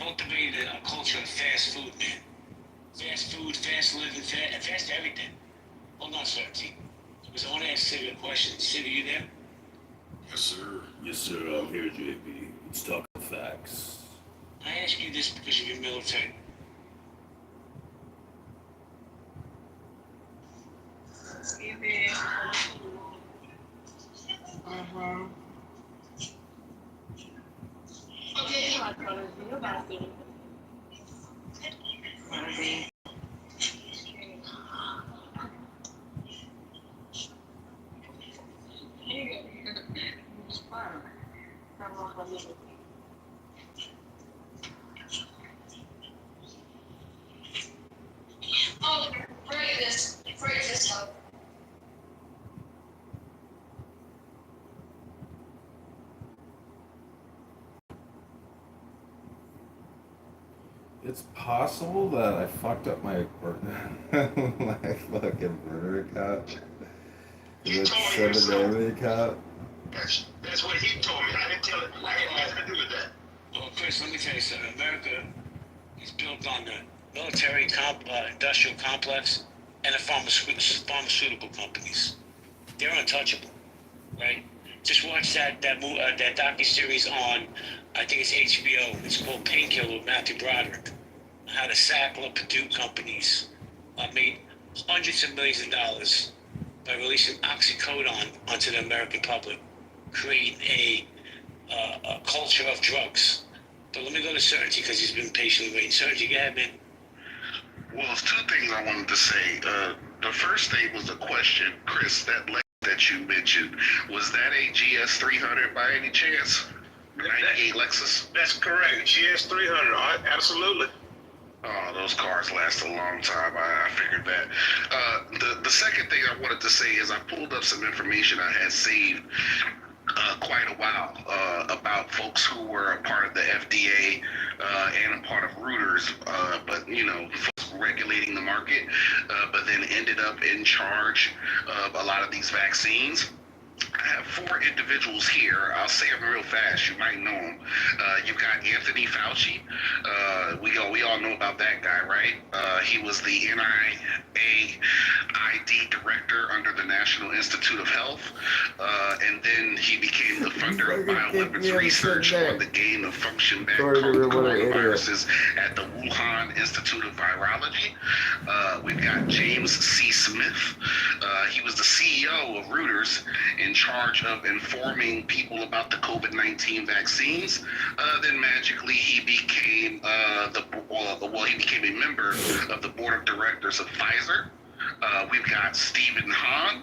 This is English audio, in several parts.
cultivated a culture of fast food, man. Fast food, fast living, fast everything. Hold on, sir. Because I want to ask Sid a question. Sid, are you there? Yes, sir. Yes, sir. I'm here, JP. Let's talk facts. I ask you this because of your military. It's possible that I fucked up my my fucking murder account. He It's told me 7 himself. Navy account. That's what he told me. I didn't tell it. I had nothing to do with that. Well, Chris, let me tell you something. America is built on the military industrial complex and the pharmaceutical companies. They're untouchable, right? Just watch that docu-series on, I think it's HBO. It's called Painkiller with Matthew Broderick. How the Sackler Purdue companies made hundreds of millions of dollars by releasing oxycodone onto the American public, creating a culture of drugs. But let me go to Certainty because he's been patiently waiting. Certainty, go ahead, man. Well, there's two things I wanted to say. The first thing was a question. Chris, that Lex that you mentioned, was that a GS300 by any chance? 98 Lexus? That's correct. GS300, absolutely. Oh, those cars last a long time. I figured that. The second thing I wanted to say is I pulled up some information I had saved quite a while about folks who were a part of the FDA and a part of Reuters, but folks regulating the market, but then ended up in charge of a lot of these vaccines. I have 4 individuals here. I'll say them real fast. You might know them. You've got Anthony Fauci. We all know about that guy, right? He was the NIAID director under the National Institute of Health, and then he became the funder of bioweapons research on the gain of function back coronaviruses at the Wuhan Institute of Virology. We've got James C. Smith. He was the CEO of Reuters, in charge of informing people about the COVID-19 vaccines. Then magically he became he became a member of the board of directors of Pfizer. We've got Stephen Hahn.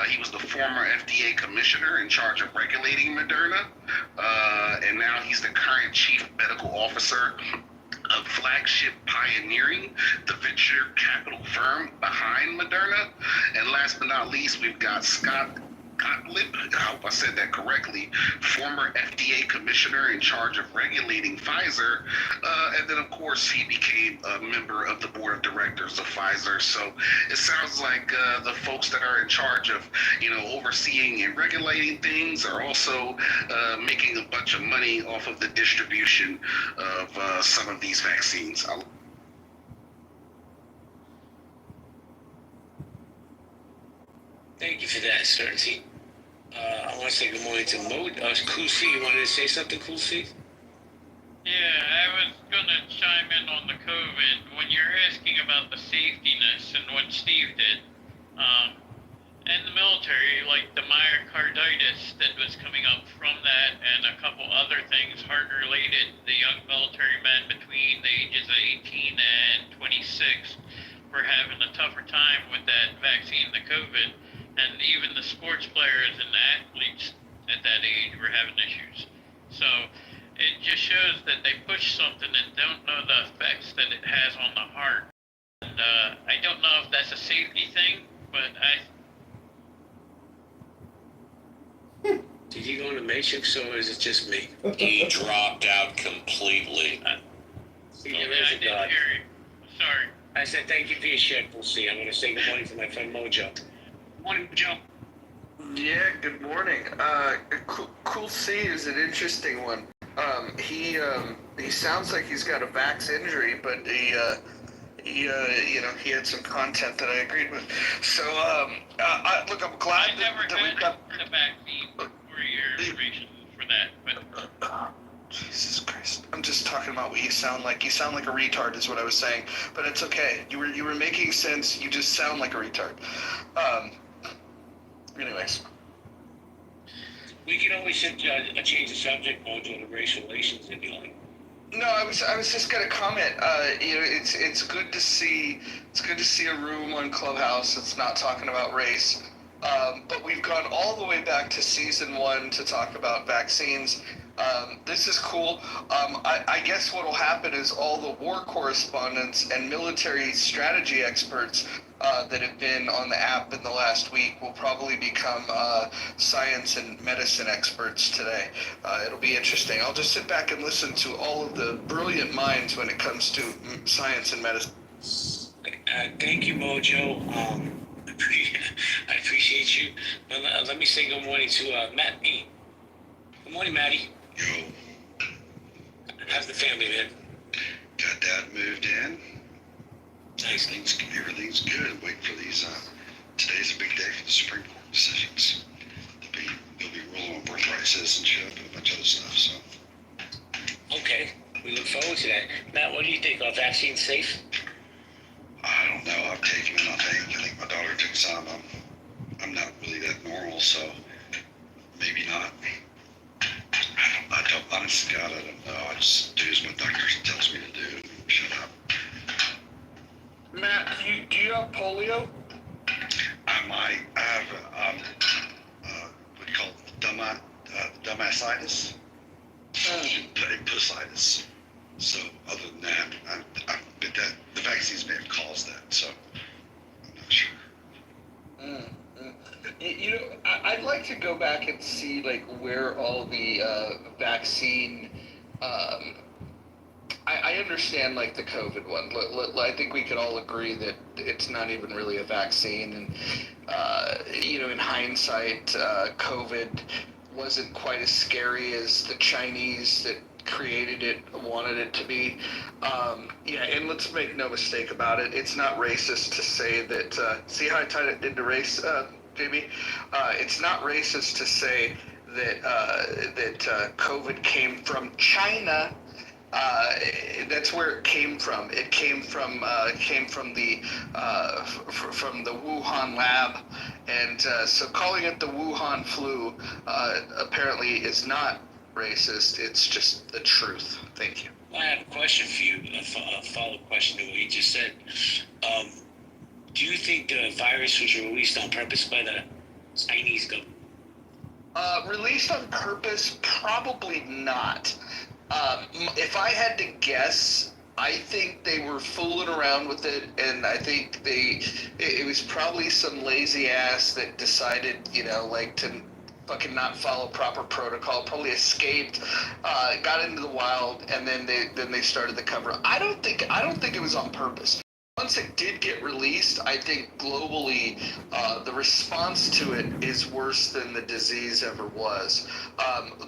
He was the former FDA commissioner in charge of regulating Moderna, and now he's the current chief medical officer of Flagship Pioneering, the venture capital firm behind Moderna. And last but not least, we've got Scott Gottlieb, I hope I said that correctly, former FDA commissioner in charge of regulating Pfizer, and then of course he became a member of the board of directors of Pfizer. So it sounds like the folks that are in charge of, overseeing and regulating things are also making a bunch of money off of the distribution of some of these vaccines. Thank you for that, Certainty. I want to say good morning to Mo. Cool C, you wanted to say something, Cool C? Yeah, I was going to chime in on the COVID. When you're asking about the safetiness and what Steve did, in the military, like the myocarditis that was coming up from that and a couple other things heart-related, the young military men between the ages of 18 and 26 were having a tougher time with that vaccine, the COVID. And even the sports players and the athletes at that age were having issues. So it just shows that they push something and don't know the effects that it has on the heart. And I don't know if that's a safety thing, but Did he go in the Matrix or is it just me? He dropped out completely. See, yeah, there is I a didn't God. hear you. Sorry. I said thank you for your share, Cool C. I'm going to say good morning to my friend Mojo. Good morning, Mojo. Yeah, good morning. Cool C is an interesting one. He sounds like he's got a vax injury, but he had some content that I agreed with. So, look, I'm glad I never that we've got. got the vaccine for your information for that, but Jesus Christ! I'm just talking about what you sound like. You sound like a retard, is what I was saying. But it's okay. You were making sense. You just sound like a retard. Anyways. We can always change the subject, Mojo, to race relations if you like. No, I was just gonna comment. It's good to see a room on Clubhouse that's not talking about race. But we've gone all the way back to season 1 to talk about vaccines. This is cool. I guess what will happen is all the war correspondents and military strategy experts that have been on the app in the last week will probably become science and medicine experts today. It'll be interesting. I'll just sit back and listen to all of the brilliant minds when it comes to science and medicine. Thank you, Mojo. I appreciate you. Let me say good morning to Matt B. Good morning, Matty. Yo, How's the family, man? got dad moved in. Nice. Everything's good. Waiting for these. Today's a big day for the Supreme Court decisions. They'll be ruling on birthright citizenship and a bunch of other stuff. So Okay, we look forward to that. Matt, what do you think? Are vaccines safe? I don't know. I've taken them. I think my daughter took some. I'm not really that normal, so maybe not. I don't. Honestly, God, I don't know. I just do as my doctor tells me to do. Shut up. Matt, do you have polio? I might have what do you call it? Dumbassitis. Pussitis. So other than that, but that the vaccines may have caused that. So I'm not sure. I'd like to go back and see like where all the vaccine. I understand like the COVID one. I think we could all agree that it's not even really a vaccine, and in hindsight, COVID wasn't quite as scary as the Chinese that created it wanted it to be. And let's make no mistake about it. It's not racist to say that. See how I tied it into race, JB? It's not racist to say that COVID came from China. That's where it came from. It came from the Wuhan lab, and so calling it the Wuhan flu apparently is not racist. It's just the truth. Thank you. I have a question for you, a follow-up question to what you just said. Do you think the virus was released on purpose by the Chinese government? Released on purpose? Probably not. If I had to guess, I think they were fooling around with it, and I think it was probably some lazy ass that decided, to fucking not follow proper protocol, probably escaped, got into the wild, and then they started the cover. I don't think it was on purpose. Once it did get released, I think globally the response to it is worse than the disease ever was.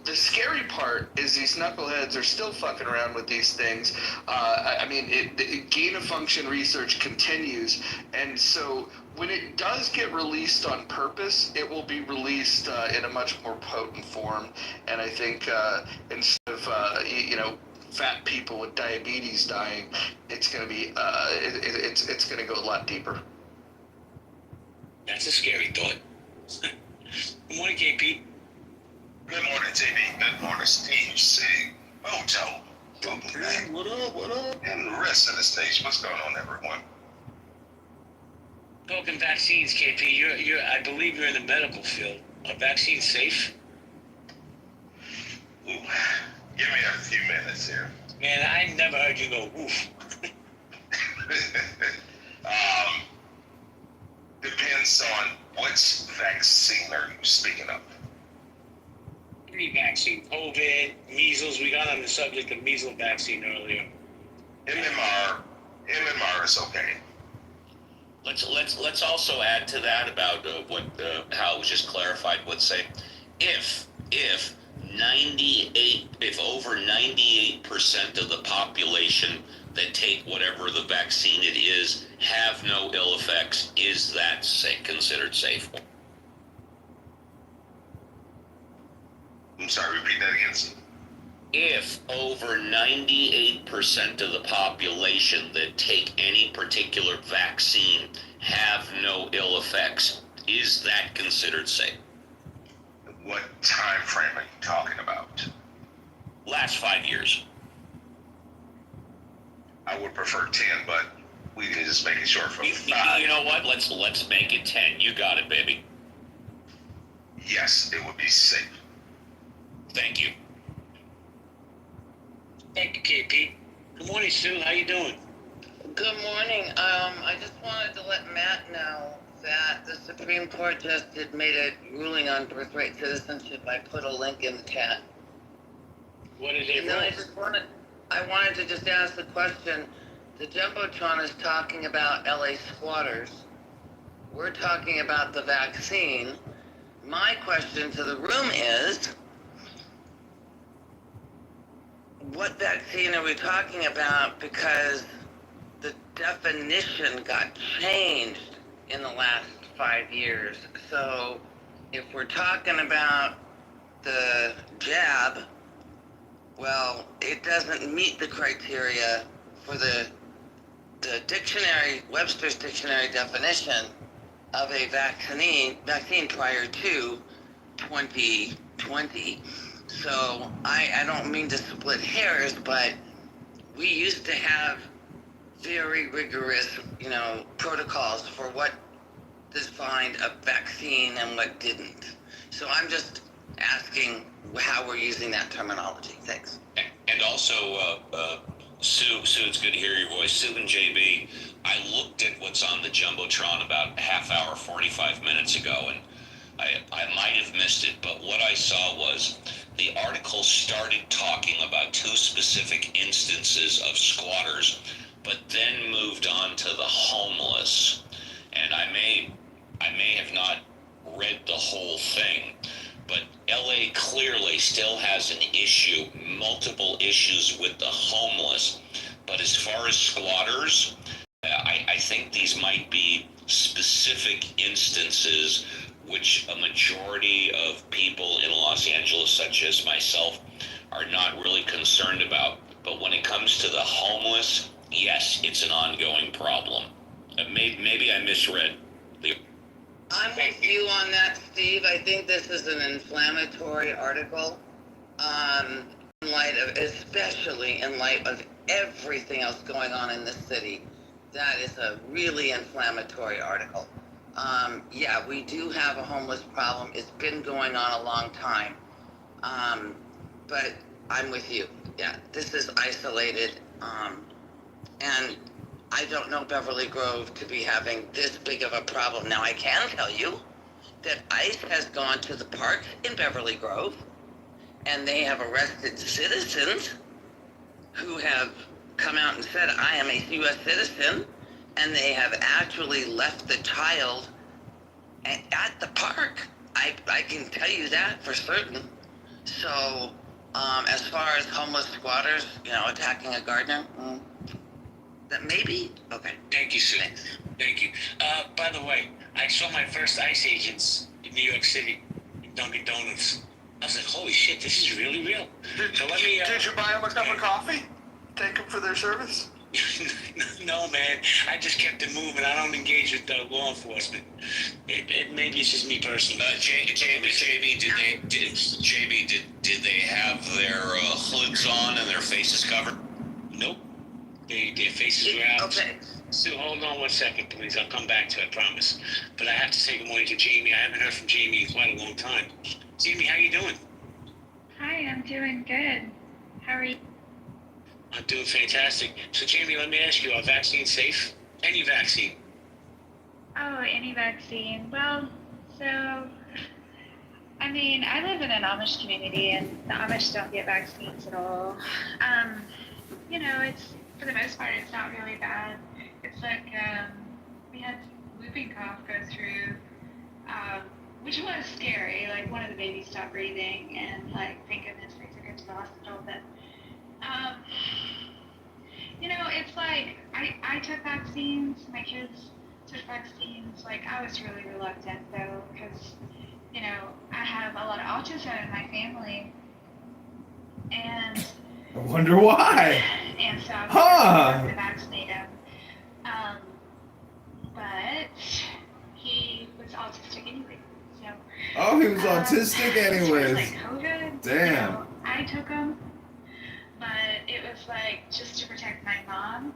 The scary part is these knuckleheads are still fucking around with these things. Gain of function research continues, and so when it does get released on purpose, it will be released in a much more potent form. And I think instead of fat people with diabetes dying, it's going to be it's going to go a lot deeper. That's a scary thought. Good morning, KP. Good morning, JB. Good morning, Steve, C, Mojo, Hey, what up? and the rest of the station. What's going on, everyone? Talking vaccines, KP. I believe you're in the medical field. Are vaccines safe? Ooh, give me a few minutes here. Man, I never heard you go oof. Depends on which vaccine are you speaking of. Any vaccine, COVID, measles. We got on the subject of measles vaccine earlier. MMR is okay. Let's also add to that about how it was just clarified. Let's say if if over 98% of the population that take whatever the vaccine it is have no ill effects, is that considered safe? I'm sorry, repeat that again. If over 98% of the population that take any particular vaccine have no ill effects, is that considered safe? What time frame are you talking about? Last 5 years. I would prefer 10, but we can just make it short for 5. You know what? Let's make it 10. You got it, baby. Yes, it would be safe. Thank you. Thank you, KP. Good morning, Sue. How you doing? Good morning. I just wanted to let Matt know that the Supreme Court just made a ruling on birthright citizenship. I put a link in the chat. What did they And then rule? I wanted to just ask the question. The Jumbotron is talking about LA squatters. We're talking about the vaccine. My question to the room is, what vaccine are we talking about? Because the definition got changed in the last 5 years. So if we're talking about the jab, well, it doesn't meet the criteria for the dictionary, Webster's dictionary definition of a vaccine prior to 2020. So I don't mean to split hairs, but we used to have very rigorous, protocols for what defined a vaccine and what didn't. So I'm just asking how we're using that terminology. Thanks. And also, Sue, it's good to hear your voice. Sue and JB, I looked at what's on the Jumbotron about a half hour, 45 minutes ago, and I might have missed it, but what I saw was the article started talking about 2 specific instances of squatters, but then moved on to the homeless. And I may have not read the whole thing, but LA clearly still has an issue, multiple issues with the homeless. But as far as squatters, I think these might be specific instances which a majority of people in Los Angeles, such as myself, are not really concerned about. But when it comes to the homeless, yes, it's an ongoing problem. Maybe I misread. I'm with you on that, Steve. I think this is an inflammatory article, especially in light of everything else going on in the city. That is a really inflammatory article. Yeah, we do have a homeless problem. It's been going on a long time. But I'm with you. Yeah, this is isolated. And I don't know Beverly Grove to be having this big of a problem. Now, I can tell you that ICE has gone to the parks in Beverly Grove, and they have arrested citizens who have come out and said, I am a U.S. citizen, and they have actually left the child at the park. I can tell you that for certain. So, as far as homeless squatters, attacking a gardener, that maybe? Okay. Thank you, Sue. Thanks. Thank you. By the way, I saw my first ICE agents in New York City, in Dunkin' Donuts. I was like, holy shit, this is really real. So let me. Did you buy them a cup of coffee? Take them for their service? No, man. I just kept it moving. I don't engage with law enforcement. Maybe it's just me personally. JB, did they have their hoods on and their faces covered? Nope. Their faces were out. Okay. Sue, hold on 1 second, please. I'll come back to it, I promise. But I have to say good morning to Jamie. I haven't heard from Jamie in quite a long time. Jamie, how you doing? Hi, I'm doing good. How are you? I'm doing fantastic. So, Jamie, let me ask you, are vaccines safe? Any vaccine? Oh, any vaccine. Well, so, I mean, I live in an Amish community, and the Amish don't get vaccines at all. It's, for the most part, it's not really bad. It's like, we had whooping cough go through which was scary. Like one of the babies stopped breathing, and like thank goodness they took her to the hospital. But you know, it's like I took vaccines. My kids took vaccines. Like I was really reluctant though, because you know I have a lot of autism in my family, and I wonder why. and so I was Huh. to vaccinate him. But he was autistic anyway. So Oh, he was autistic as far as, anyways. like COVID, Damn. you know, I took him, but it was like just to protect my mom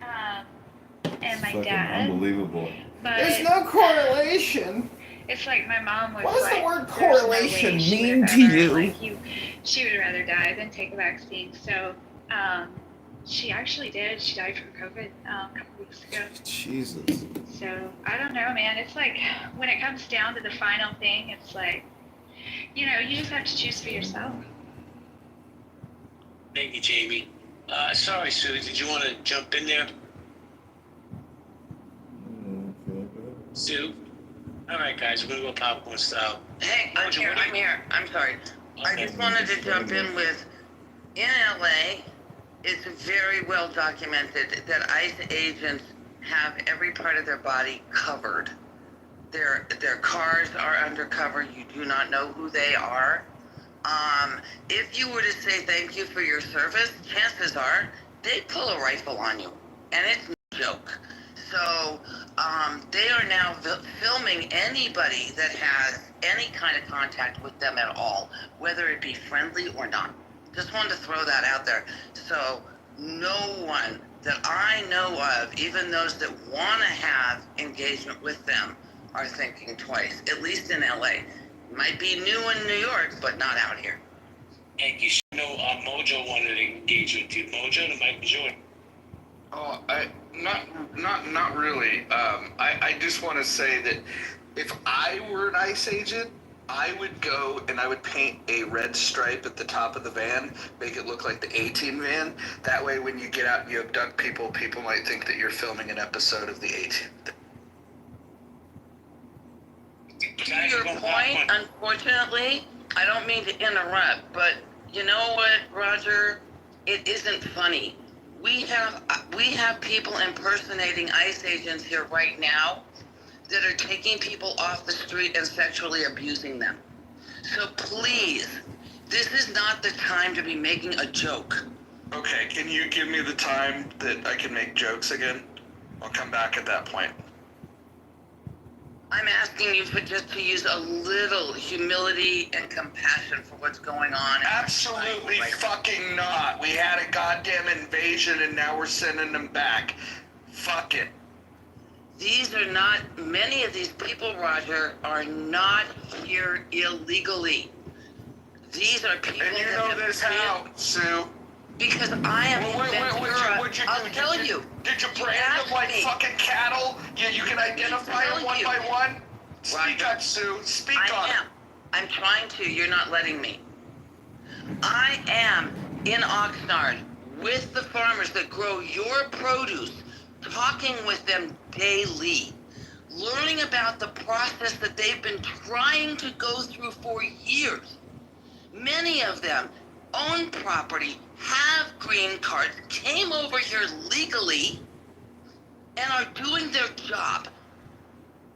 and my Fucking dad. unbelievable. But There's no correlation. it's like my mom was What does like, the word there's no correlation way she mean would to have ever, you? like, she would rather die than take a vaccine. So she actually did. She died from COVID a couple weeks ago. Jesus. So I don't know, man. It's like when it comes down to the final thing, it's like, you know, you just have to choose for yourself. Thank you, Jamie. Sorry, Sue. Did you want to jump in there? Sue? All right, guys. We're going to go popcorn style. Hey, I'm here. I'm sorry. I Okay. just wanted to jump in with, in LA, it's very well documented that ICE agents have every part of their body covered. Their cars are undercover. You do not know who they are. If you were to say thank you for your service, chances are they pull a rifle on you, and it's no joke. So they are now filming anybody that has any kind of contact with them at all, whether it be friendly or not. Just wanted to throw that out there. So no one that I know of, even those that want to have engagement with them, are thinking twice, at least in LA. Might be new in New York, but not out here. And you should know Mojo wanted to engage with you. Mojo, the mic was yours. Oh, not really. I just want to say that if I were an ICE agent, I would go and I would paint a red stripe at the top of the van, make it look like the A-Team van. That way, when you get out and you abduct people, people might think that you're filming an episode of the A-Team. To your point, unfortunately, I don't mean to interrupt, but you know what, Roger? It isn't funny. We have people impersonating ICE agents here right now that are taking people off the street and sexually abusing them. So please, this is not the time to be making a joke. Okay, can you give me the time that I can make jokes again? I'll come back at that point. I'm asking you for just to use a little humility and compassion for what's going on. Absolutely fucking not. We had a goddamn invasion and now we're sending them back. Fuck it. These are not, many of these people, Roger, are not here illegally. These are people and you that know have this been, how, Sue? Because I am What'd you do? I'll tell you. Did you brand them like fucking cattle? You can identify them one by one? Speak up, Sue. Speak on it. I'm trying to. You're not letting me. I am in Oxnard with the farmers that grow your produce, talking with them daily, learning about the process that they've been trying to go through for years. Many of them own property, have green cards, came over here legally, and are doing their job.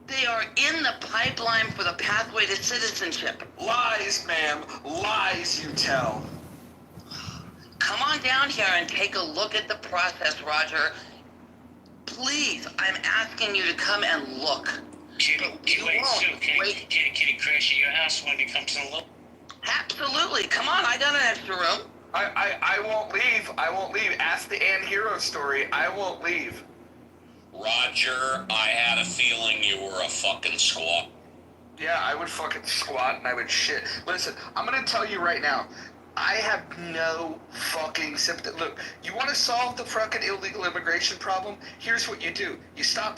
They are in the pipeline for the pathway to citizenship. Lies, ma'am. Lies you tell. Come on down here and take a look at the process, Roger. Please, I'm asking you to come and look. Can he crash at your house when he comes in look? Absolutely. Come on, I got an extra room. I won't leave. I won't leave. Ask the Ann Hero story. I won't leave. Roger, I had a feeling you were a fucking squat. Yeah, I would fucking squat and I would shit. Listen, I'm gonna tell you right now, I have no fucking sympathy. Look, you want to solve the fucking illegal immigration problem? Here's what you do. You stop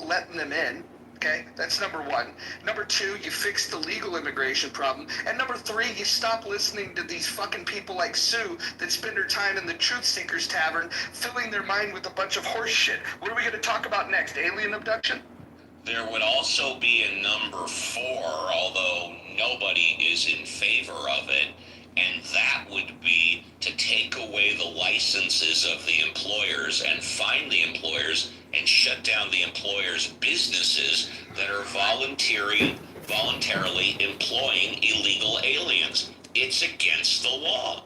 letting them in. Okay, that's number one. Number two, you fix the legal immigration problem. And number three, you stop listening to these fucking people like Sue that spend their time in the Truth Seekers Tavern filling their mind with a bunch of horse shit. What are we going to talk about next? Alien abduction? There would also be a number 4, although nobody is in favor of it, and that would be to take away the licenses of the employers and fine the employers and shut down the employers' businesses that are voluntarily employing illegal aliens. It's against the law.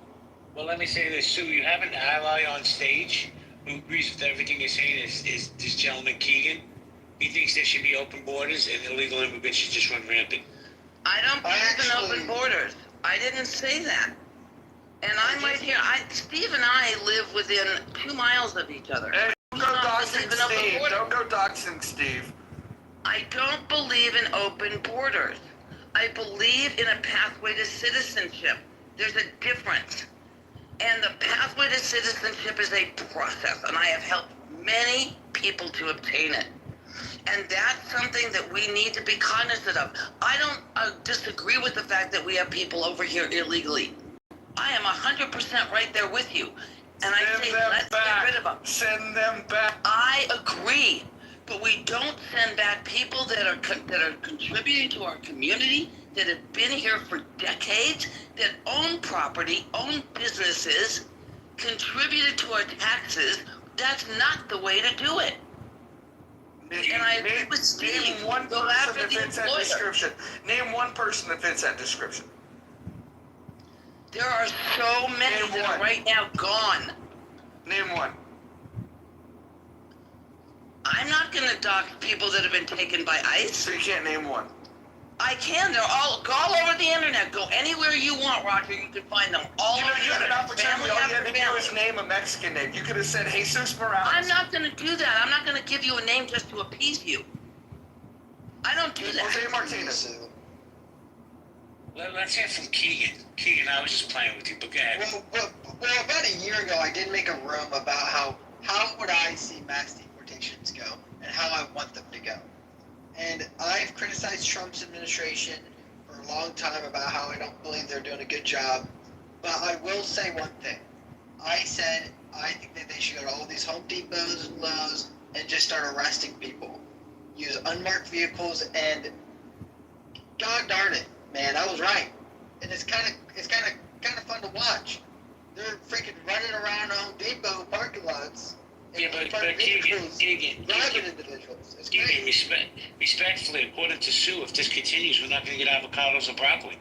Well, let me say this, Sue. You have an ally on stage who agrees with everything you're saying. Is this gentleman Keegan? He thinks there should be open borders and illegal immigrants should just run rampant. I don't believe in open borders. I didn't say that. And I'm right here. Steve and I live within 2 miles of each other. Hey, don't go I doxing believe in open Steve. borders. Don't go doxing Steve. I don't believe in open borders. I believe in a pathway to citizenship. There's a difference. And the pathway to citizenship is a process, and I have helped many people to obtain it. And that's something that we need to be cognizant of. I don't disagree with the fact that we have people over here illegally. I am 100% right there with you. And I say, let's get rid of them. Send them back. I agree. But we don't send back people that are contributing to our community, that have been here for decades, that own property, own businesses, contributed to our taxes. That's not the way to do it. And I agree with Steve. Name one Go person after that the fits that employer. description. Name one person that fits that description. There are so many Name that one. are right now gone. Name one. I'm not going to dox people that have been taken by ICE. So you can't name one. I can. They're all over the internet. Go anywhere you want, Roger. You can find them all You over know, the you had an internet. opportunity. All you had to do was name a Mexican name. You could have said Jesus Morales. I'm not going to do that. I'm not going to give you a name just to appease you. I don't do that. Jose Martinez. Let's hear from Keegan. Keegan, I was just playing with you, but go ahead. Well, about a year ago, I did make a room about how would I see mass deportations go and how I want them to go. And I've criticized Trump's administration for a long time about how I don't believe they're doing a good job. But I will say one thing. I said I think that they should go to all these Home Depots and Lowe's and just start arresting people. Use unmarked vehicles and God darn it, man, I was right. And it's kind of fun to watch. They're freaking running around Home Depot parking lots. Yeah, but Keegan, driving individuals. It's Keegan, great. respectfully, according to Sue, if this continues, we're not going to get avocados or broccoli.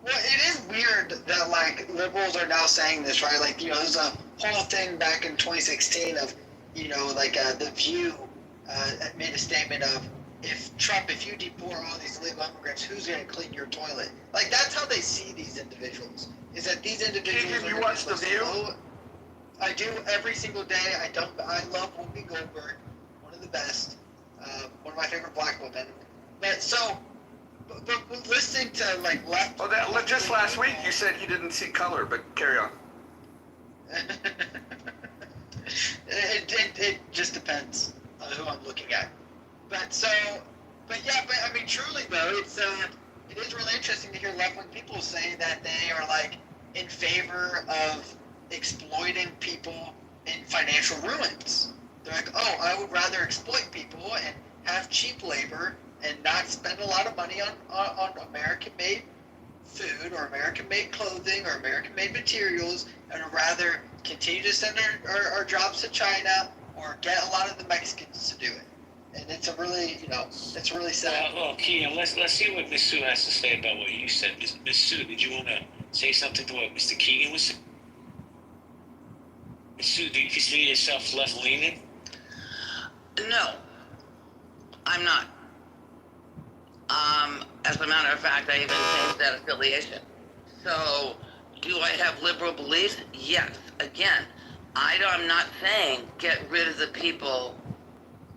Well, it is weird that, like, liberals are now saying this, right? Like, there's a whole thing back in 2016 of, The View made a statement of, if you deport all these illegal immigrants, who's going to clean your toilet? Like, that's how they see these individuals, is that these individuals Keegan, you watch The View? I do every single day. I love Whoopi Goldberg, one of the best, one of my favorite black women. But listening to like left. Oh, that just last week you said you didn't see color, but carry on. it just depends on who I'm looking at. But I mean, truly though, it is really interesting to hear left-wing people say that they are like in favor of exploiting people in financial ruins. They're like, oh, I would rather exploit people and have cheap labor and not spend a lot of money on American-made food or American-made clothing or American-made materials, and would rather continue to send our jobs to China or get a lot of the Mexicans to do it. And it's a really, it's really sad. Well, Keegan, let's see what Miss Sue has to say about what you said. Miss Sue, did you want to say something to what Mr. Keegan was saying? Miss Sue, do you consider yourself left-leaning? No, I'm not. As a matter of fact, I even changed that affiliation. So, do I have liberal beliefs? Yes. Again, I'm not saying get rid of the people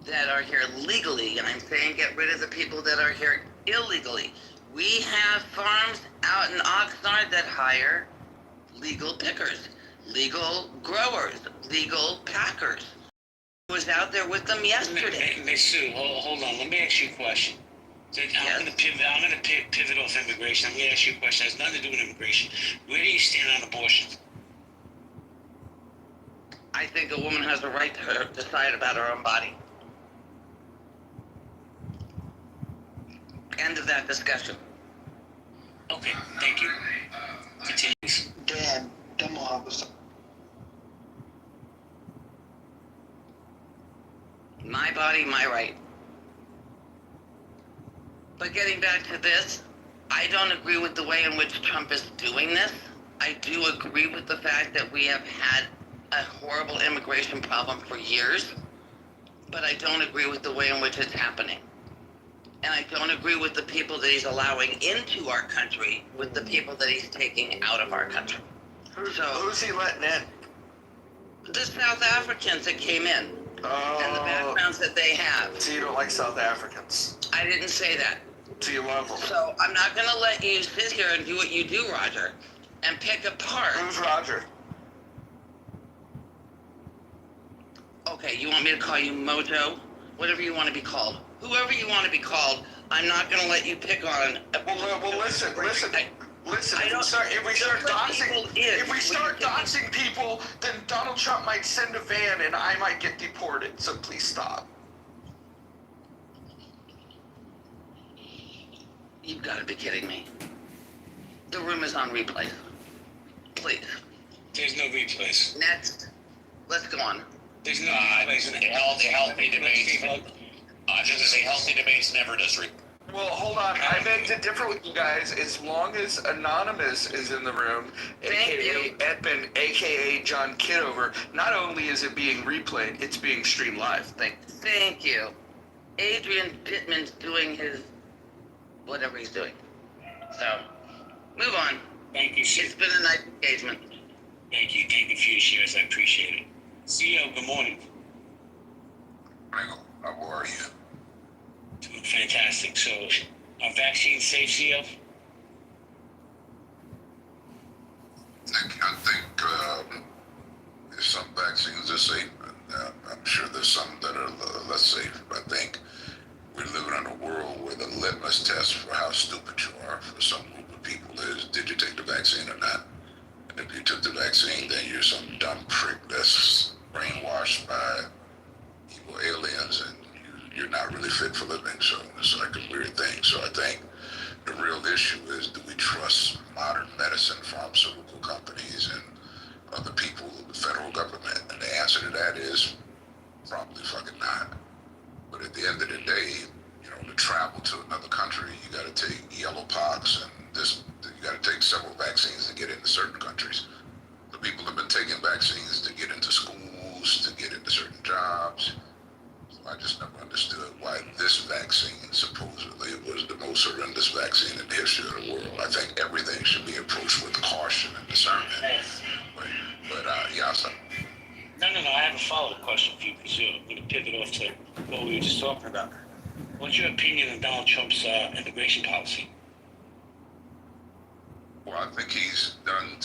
that are here legally, and I'm saying get rid of the people that are here illegally. We have farms out in Oxnard that hire legal pickers, legal growers, legal packers. I was out there with them yesterday. Miss Sue, hold on. Let me ask you a question. I'm going to pivot off immigration. I'm going to ask you a question. It has nothing to do with immigration. Where do you stand on abortion? I think a woman has a right to decide about her own body. that discussion. Okay, thank you. Continue. Dan, demo officer. My body, my right. But getting back to this, I don't agree with the way in which Trump is doing this. I do agree with the fact that we have had a horrible immigration problem for years, but I don't agree with the way in which it's happening. And I don't agree with the people that he's allowing into our country with the people that he's taking out of our country. Who's he letting in? The South Africans that came in and the backgrounds that they have. So you don't like South Africans? I didn't say that. Do you love them? So I'm not going to let you sit here and do what you do, Roger, and pick apart. Who's Roger? Okay, you want me to call you Mojo? Whatever you want to be called. Whoever you want to be called, I'm not going to let you pick on. Well, listen. If we start doxing people, then Donald Trump might send a van and I might get deported. So please stop. You've got to be kidding me. The room is on replay. Please. There's no replays. Next. Let's go on. There's no replays. Healthy debates. Just to say, healthy debates never does Well, hold on. I beg to differ with you guys. As long as Anonymous is in the room, a.k.a. Edmund, a.k.a. John Kitover, not only is it being replayed, it's being streamed live. Thank you. Adrian Pittman's doing his whatever he's doing. So, move on. Thank you, sir. It's been a nice engagement. Thank you. Thank you for your shares. I appreciate it. CEO, good morning. How are you? Doing fantastic. So, are vaccines safe, CEO? I think there's some vaccines are safe. I'm sure there's some that are less safe. I think we're living in a world where the litmus test for how stupid you are for some group of people is, did you take the vaccine or not? And if you took the vaccine, then you're some dumb prick that's brainwashed by evil aliens and you're not really fit for living. So it's like a weird thing. So I think the real issue is, do we trust modern medicine, pharmaceutical companies, and other people, the federal government? And the answer to that is probably fucking not. But at the end of the day, to travel to another country, you got to take yellow pox and you got to take several vaccines to get into certain countries. The people have been taking vaccines to get into schools, to get into certain jobs. So I just never understood why this vaccine supposedly was the most horrendous vaccine in the history of the world. I think everything should be approached with caution and discernment. But yeah, so. No. I have a follow-up question for you because I'm going to pivot off to what we were just talking about. What's your opinion on Donald Trump's immigration policy? Well, I think he's done